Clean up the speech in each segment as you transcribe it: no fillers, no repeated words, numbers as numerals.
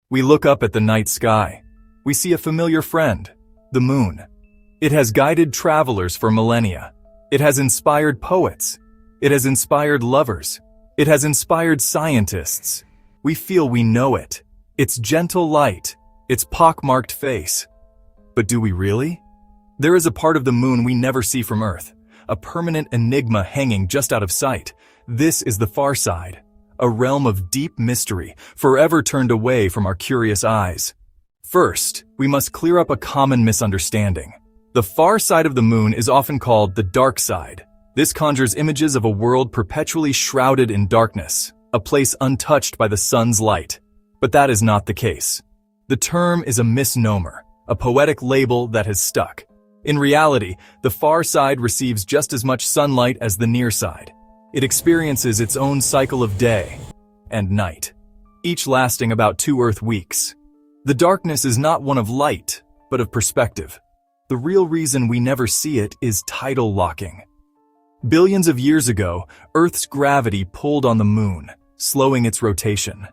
We look up at the night sky. We see a familiar friend, the moon. It has guided travelers for millennia. It has inspired poets. It has inspired lovers. It has inspired scientists. We feel we know it. Its gentle light, its pockmarked face. But do we really? There is a part of the moon we never see from Earth, a permanent enigma hanging just out of sight. This is the far side, a realm of deep mystery, forever turned away from our curious eyes. First, we must clear up a common misunderstanding. The far side of the moon is often called the dark side. This conjures images of a world perpetually shrouded in darkness, a place untouched by the sun's light. But that is not the case. The term is a misnomer, a poetic label that has stuck. In reality, the far side receives just as much sunlight as the near side. It experiences its own cycle of day and night, each lasting about 2 Earth weeks. The darkness is not one of light, but of perspective. The real reason we never see it is tidal locking. Billions of years ago, Earth's gravity pulled on the moon, slowing its rotation.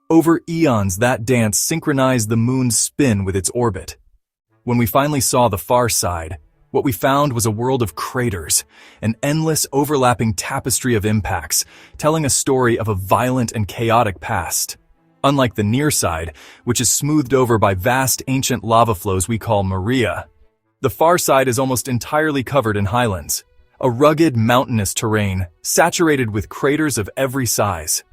Over eons, that dance synchronized the moon's spin with its orbit. When we finally saw the far side, what we found was a world of craters, an endless overlapping tapestry of impacts, telling a story of a violent and chaotic past. Unlike the near side, which is smoothed over by vast ancient lava flows we call Maria, the far side is almost entirely covered in highlands, a rugged mountainous terrain saturated with craters of every size.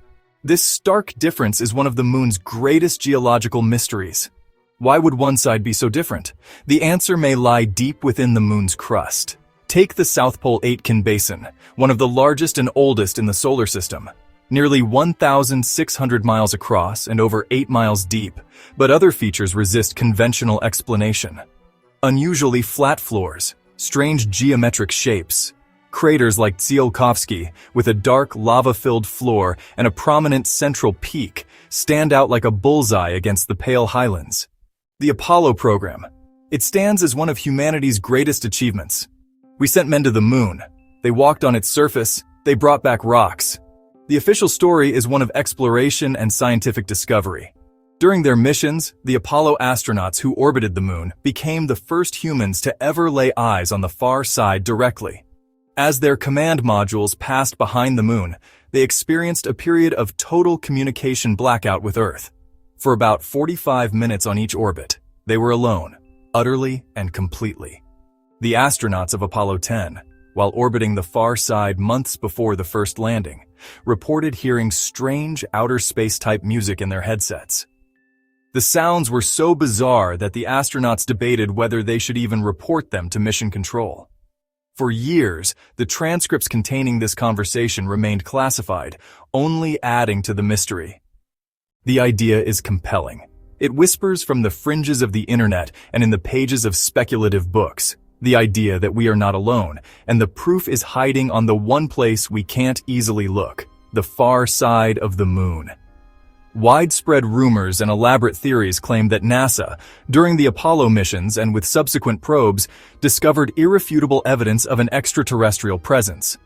This stark difference is one of the moon's greatest geological mysteries. Why would one side be so different? The answer may lie deep within the moon's crust. Take the South Pole Aitken Basin, one of the largest and oldest in the solar system. Nearly 1,600 miles across and over 8 miles deep, but other features resist conventional explanation. Unusually flat floors, strange geometric shapes, craters like Tsiolkovsky with a dark lava-filled floor and a prominent central peak stand out like a bullseye against the pale highlands. The Apollo program. It stands as one of humanity's greatest achievements. We sent men to the moon. They walked on its surface. They brought back rocks. The official story is one of exploration and scientific discovery. During their missions, the Apollo astronauts who orbited the moon became the first humans to ever lay eyes on the far side directly. As their command modules passed behind the moon, they experienced a period of total communication blackout with Earth. For about 45 minutes on each orbit, they were alone, utterly and completely. The astronauts of Apollo 10, while orbiting the far side months before the first landing, reported hearing strange outer space-type music in their headsets. The sounds were so bizarre that the astronauts debated whether they should even report them to mission control. For years, the transcripts containing this conversation remained classified, only adding to the mystery. The idea is compelling. It whispers from the fringes of the internet and in the pages of speculative books. The idea that we are not alone, and the proof is hiding on the one place we can't easily look, the far side of the moon. Widespread rumors and elaborate theories claim that NASA, during the Apollo missions and with subsequent probes, discovered irrefutable evidence of an extraterrestrial presence.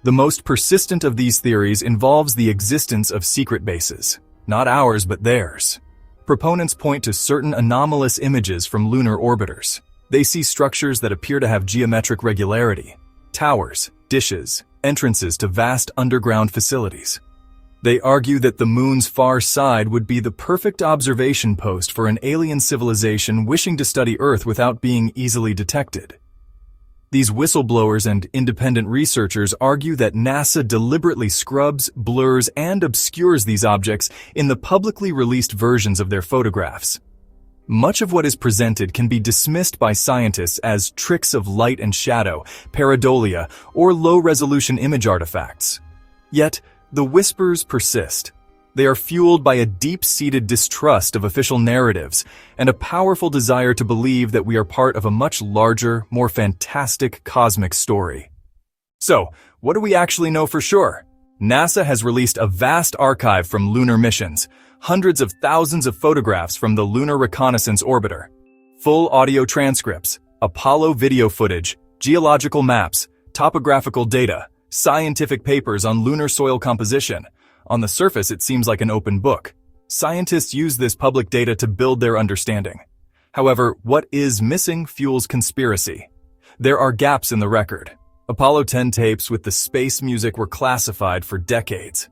The most persistent of these theories involves the existence of secret bases. Not ours, but theirs. Proponents point to certain anomalous images from lunar orbiters. They see structures that appear to have geometric regularity, towers, dishes, entrances to vast underground facilities. They argue that the moon's far side would be the perfect observation post for an alien civilization wishing to study Earth without being easily detected. These whistleblowers and independent researchers argue that NASA deliberately scrubs, blurs, and obscures these objects in the publicly released versions of their photographs. Much of what is presented can be dismissed by scientists as tricks of light and shadow, pareidolia, or low-resolution image artifacts. Yet, the whispers persist. They are fueled by a deep-seated distrust of official narratives and a powerful desire to believe that we are part of a much larger, more fantastic cosmic story. So, what do we actually know for sure? NASA has released a vast archive from lunar missions, hundreds of thousands of photographs from the Lunar Reconnaissance Orbiter, full audio transcripts, Apollo video footage, geological maps, topographical data, scientific papers on lunar soil composition. On the surface, it seems like an open book. Scientists use this public data to build their understanding. However, what is missing fuels conspiracy. There are gaps in the record. Apollo 10 tapes with the space music were classified for decades.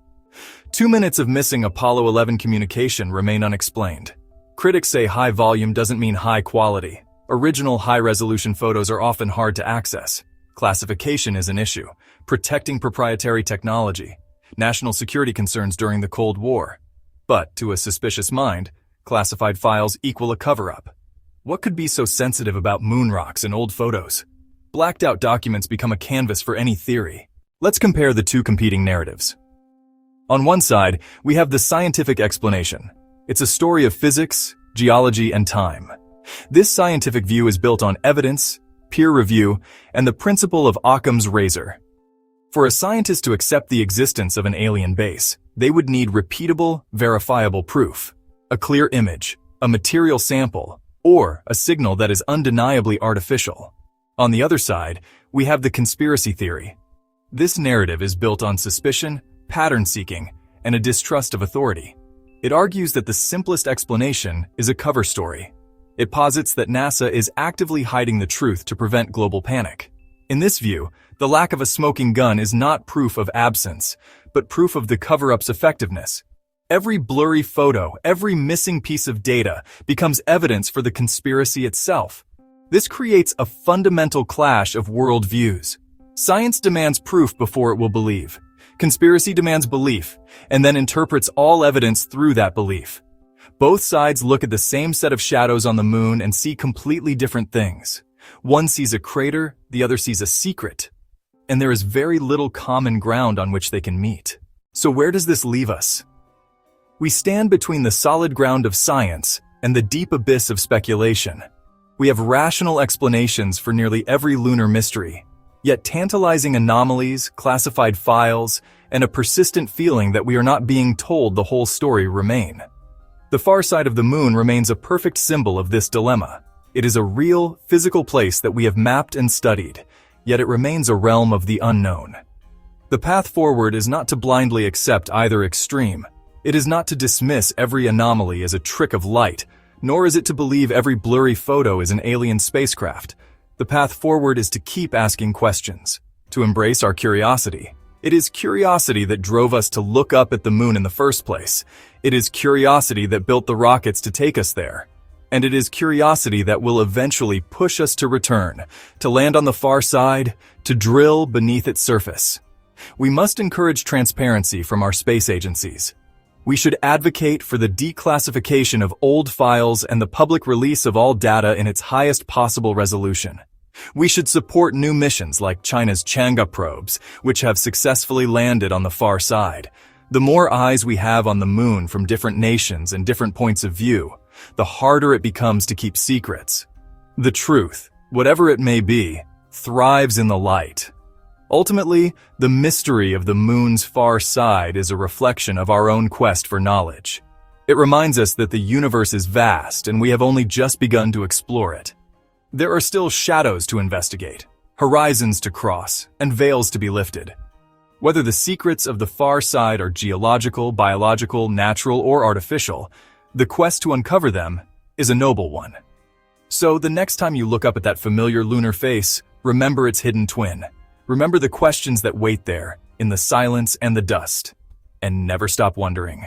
2 minutes of missing Apollo 11 communication remain unexplained. Critics say high volume doesn't mean high quality. Original high-resolution photos are often hard to access. Classification is an issue. Protecting proprietary technology. National security concerns during the Cold War. But, to a suspicious mind, classified files equal a cover-up. What could be so sensitive about moon rocks and old photos? Blacked-out documents become a canvas for any theory. Let's compare the two competing narratives. On one side, we have the scientific explanation. It's a story of physics, geology, and time. This scientific view is built on evidence, peer review, and the principle of Occam's razor. For a scientist to accept the existence of an alien base, they would need repeatable, verifiable proof, a clear image, a material sample, or a signal that is undeniably artificial. On the other side, we have the conspiracy theory. This narrative is built on suspicion, pattern-seeking, and a distrust of authority. It argues that the simplest explanation is a cover story. It posits that NASA is actively hiding the truth to prevent global panic. In this view, the lack of a smoking gun is not proof of absence, but proof of the cover-up's effectiveness. Every blurry photo, every missing piece of data becomes evidence for the conspiracy itself. This creates a fundamental clash of worldviews. Science demands proof before it will believe. Conspiracy demands belief, and then interprets all evidence through that belief. Both sides look at the same set of shadows on the moon and see completely different things. One sees a crater, the other sees a secret. And there is very little common ground on which they can meet. So where does this leave us? We stand between the solid ground of science and the deep abyss of speculation. We have rational explanations for nearly every lunar mystery, yet tantalizing anomalies, classified files, and a persistent feeling that we are not being told the whole story remain. The far side of the moon remains a perfect symbol of this dilemma. It is a real, physical place that we have mapped and studied, yet it remains a realm of the unknown. The path forward is not to blindly accept either extreme. It is not to dismiss every anomaly as a trick of light, nor is it to believe every blurry photo is an alien spacecraft. The path forward is to keep asking questions, to embrace our curiosity. It is curiosity that drove us to look up at the moon in the first place. It is curiosity that built the rockets to take us there. And it is curiosity that will eventually push us to return, to land on the far side, to drill beneath its surface. We must encourage transparency from our space agencies. We should advocate for the declassification of old files and the public release of all data in its highest possible resolution. We should support new missions like China's Chang'e probes, which have successfully landed on the far side. The more eyes we have on the moon from different nations and different points of view, the harder it becomes to keep secrets. The truth, whatever it may be, thrives in the light. Ultimately, the mystery of the moon's far side is a reflection of our own quest for knowledge. It reminds us that the universe is vast and we have only just begun to explore it. There are still shadows to investigate, horizons to cross, and veils to be lifted. Whether the secrets of the far side are geological, biological, natural, or artificial, the quest to uncover them is a noble one. So the next time you look up at that familiar lunar face, remember its hidden twin. Remember the questions that wait there, in the silence and the dust, and never stop wondering.